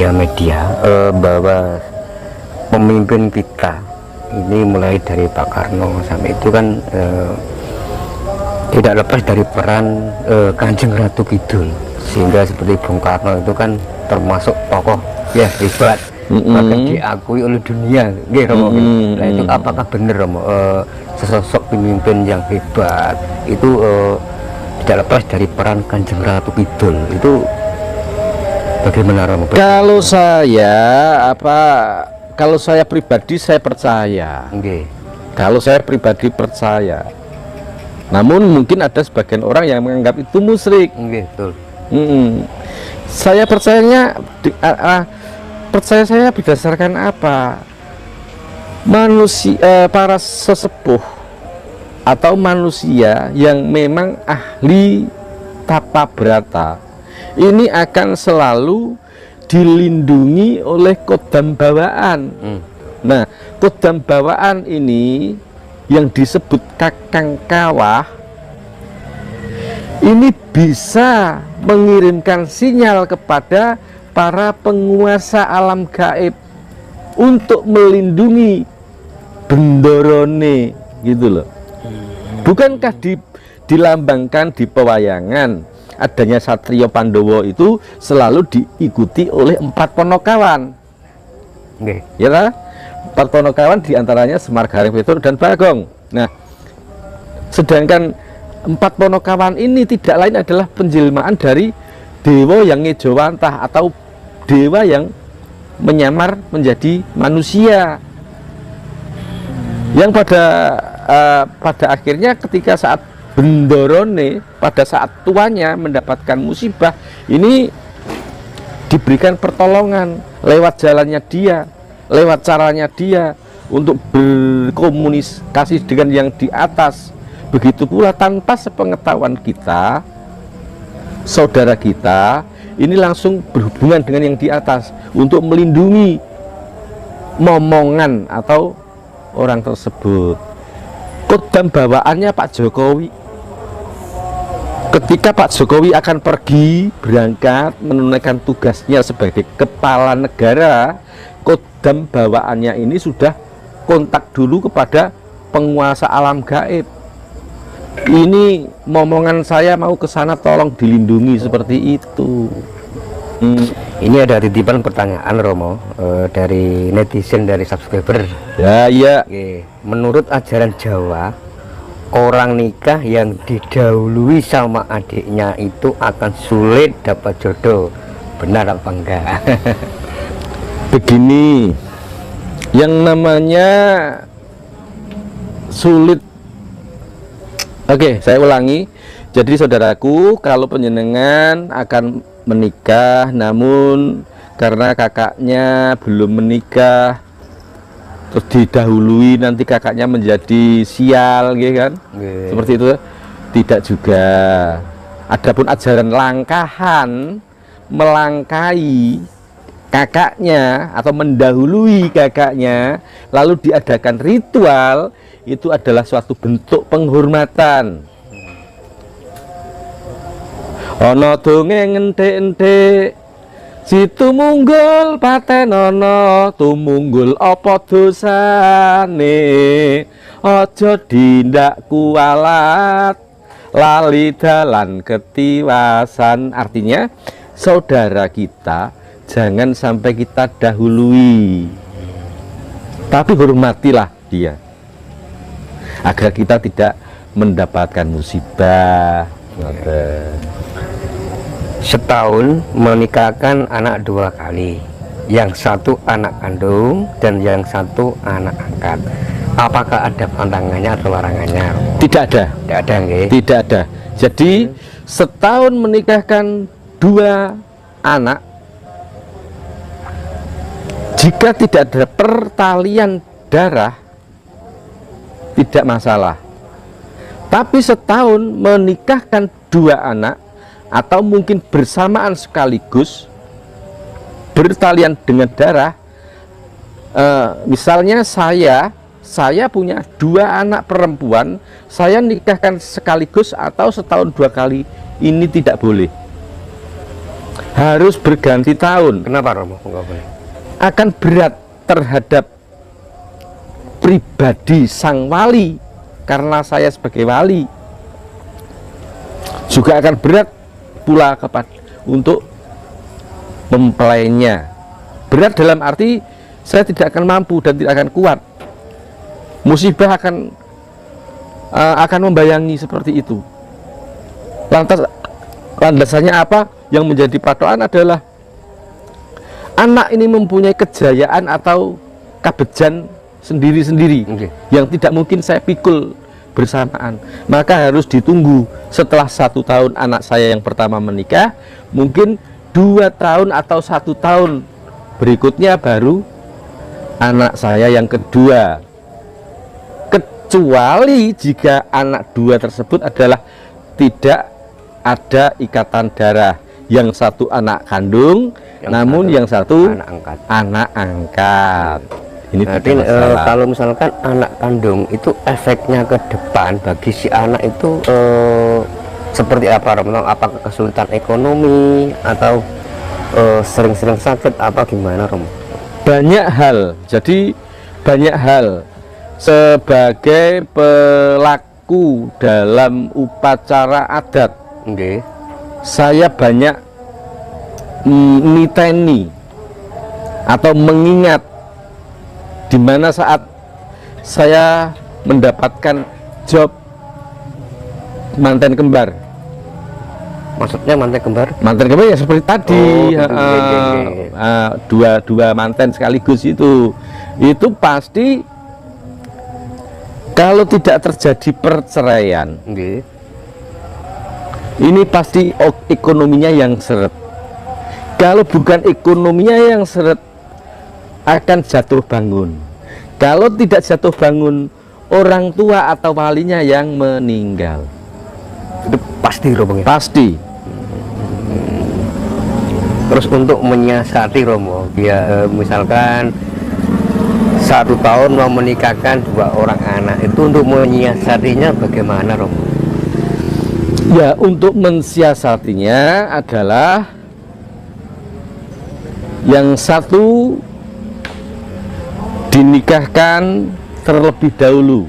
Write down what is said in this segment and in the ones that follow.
media-media bahwa pemimpin kita ini mulai dari Pak Karno sampai itu kan tidak lepas dari peran Kanjeng Ratu Kidul, sehingga seperti Bung Karno itu kan termasuk tokoh ya hebat, bahkan diakui oleh dunia, gitu Romo. Nah itu apakah benar Romo, sesosok pemimpin yang hebat itu tidak lepas dari peran Kanjeng Ratu Kidul, itu bagaimana Romo? Kalau saya pribadi saya percaya. Kalau saya pribadi percaya. Namun mungkin ada sebagian orang yang menganggap itu musyrik. Betul. Saya percaya saya berdasarkan apa? Manusia, para sesepuh atau manusia yang memang ahli tata brata ini akan selalu dilindungi oleh kodam bawaan. Nah, kodam bawaan ini yang disebut Kakang Kawah ini bisa mengirimkan sinyal kepada para penguasa alam gaib untuk melindungi bendorone, gitu loh. Bukankah dilambangkan di pewayangan adanya Satrio Pandowo itu selalu diikuti oleh 4 ponokawan, ya lah? 4 ponokawan diantaranya Semar, Gareng, Petruk, dan Bagong. Nah, sedangkan 4 ponokawan ini tidak lain adalah penjelmaan dari dewa yang ngejowantah atau dewa yang menyamar menjadi manusia, yang pada akhirnya ketika saat bendorone, pada saat tuanya mendapatkan musibah ini, diberikan pertolongan lewat jalannya dia, lewat caranya dia untuk berkomunikasi dengan yang di atas. Begitu pula tanpa sepengetahuan kita, saudara kita ini langsung berhubungan dengan yang di atas untuk melindungi momongan atau orang tersebut. Kodam bawaannya Pak Jokowi, ketika Pak Jokowi akan pergi berangkat menunaikan tugasnya sebagai kepala negara, kodam bawaannya ini sudah kontak dulu kepada penguasa alam gaib. Ini momongan saya mau ke sana, tolong dilindungi, seperti itu. Ini ada titipan pertanyaan Romo dari netizen, dari subscriber. Ya, iya. Menurut ajaran Jawa, orang nikah yang didahului sama adiknya itu akan sulit dapat jodoh. Benar apa enggak? Begini, yang namanya sulit. Oke, saya ulangi. Jadi saudaraku, kalau penjenengan akan menikah namun karena kakaknya belum menikah, terus didahului, nanti kakaknya menjadi sial, gitu kan? Seperti itu. Tidak juga. Adapun ajaran langkahan, melangkai kakaknya atau mendahului kakaknya lalu diadakan ritual, itu adalah suatu bentuk penghormatan. Ana dongeng enthek-enthek, si tumunggul patenono, tumunggul apa dosane, aja dindak kualat, lali dalan ketiwasan. Artinya, saudara kita jangan sampai kita dahului, tapi hormatilah dia agar kita tidak mendapatkan musibah. Setahun menikahkan anak 2 kali, yang satu anak kandung dan yang satu anak angkat. Apakah ada pantangannya atau larangannya? Tidak ada. Tidak ada, nggih? Tidak ada. Jadi setahun menikahkan 2 anak, jika tidak ada pertalian darah tidak masalah. Tapi setahun menikahkan 2 anak atau mungkin bersamaan sekaligus bertalian dengan darah, misalnya saya punya 2 anak perempuan, saya nikahkan sekaligus atau setahun 2 kali, ini tidak boleh. harus berganti tahun. Kenapa Romo? Enggak boleh. Akan berat terhadap pribadi sang wali, karena saya sebagai wali juga akan berat pula untuk mempelainya. Berat dalam arti saya tidak akan mampu dan tidak akan kuat. Musibah akan membayangi seperti itu. Landasannya apa? Yang menjadi patokan adalah anak ini mempunyai kejayaan atau kabejan sendiri-sendiri, yang tidak mungkin saya pikul bersamaan. Maka harus ditunggu setelah 1 tahun anak saya yang pertama menikah, mungkin 2 tahun atau 1 tahun berikutnya baru anak saya yang kedua. Kecuali jika anak 2 tersebut adalah tidak ada ikatan darah, yang satu anak kandung, namun yang satu anak angkat. Ini berarti kalau misalkan anak kandung itu efeknya ke depan bagi si anak itu seperti apa Romo? Apakah kesulitan ekonomi atau sering-sering sakit apa gimana Romo? Banyak hal. Jadi banyak hal. Sebagai pelaku dalam upacara adat, saya banyak miteni atau mengingat di mana saat saya mendapatkan job manten kembar. Maksudnya manten kembar? Manten kembar ya seperti tadi, dua manten sekaligus itu pasti kalau tidak terjadi perceraian, ini pasti ekonominya yang seret. Kalau bukan ekonominya yang seret, akan jatuh bangun. Kalau tidak jatuh bangun, orang tua atau walinya yang meninggal. Itu pasti Romo ya? Pasti. Terus untuk menyiasati Romo, ya misalkan 1 tahun mau menikahkan 2 orang anak, itu untuk menyiasatinya bagaimana Romo? Ya, untuk mensiasatinya adalah yang satu dinikahkan terlebih dahulu.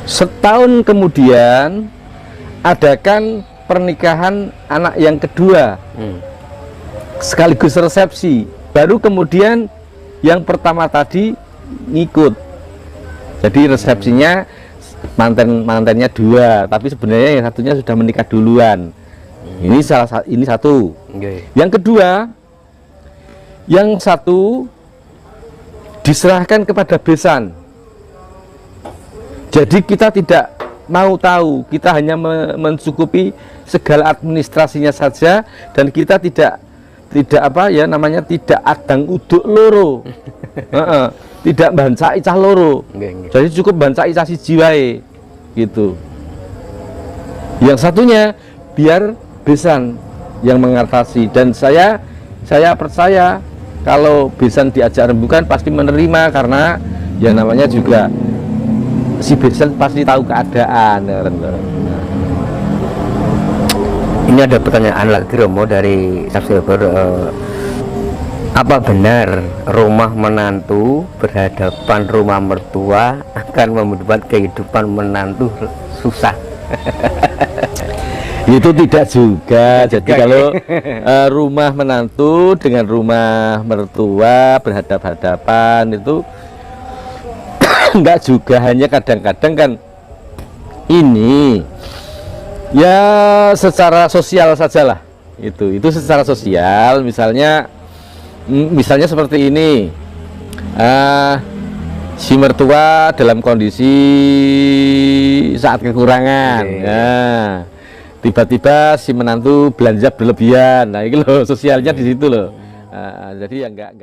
Setahun kemudian adakan pernikahan anak yang kedua, sekaligus resepsi. Baru kemudian yang pertama tadi ngikut. Jadi resepsinya mantannya 2, tapi sebenarnya yang satunya sudah menikah duluan. Ini satu. Yang kedua, yang satu diserahkan kepada besan. Jadi kita tidak mau tahu, kita hanya mencukupi segala administrasinya saja, dan kita tidak adang uduk loro. Tidak bancai cah loro. Jadi cukup bancai cah siji wae gitu. Yang satunya biar besan yang mengatasi, dan saya percaya kalau besan diajak rembukan pasti menerima, karena yang namanya juga si besan pasti tahu keadaan. Ini ada pertanyaan lagi Romo dari subscriber, apa benar rumah menantu berhadapan rumah mertua akan membuat kehidupan menantu susah? Itu tidak juga. Jadi kalau rumah menantu dengan rumah mertua berhadap-hadapan itu enggak juga, hanya kadang-kadang kan ini ya secara sosial sajalah. Itu secara sosial, misalnya seperti ini, si mertua dalam kondisi saat kekurangan, tiba-tiba si menantu belanja berlebihan. Nah, itu loh sosialnya di situ loh. Jadi ya enggak.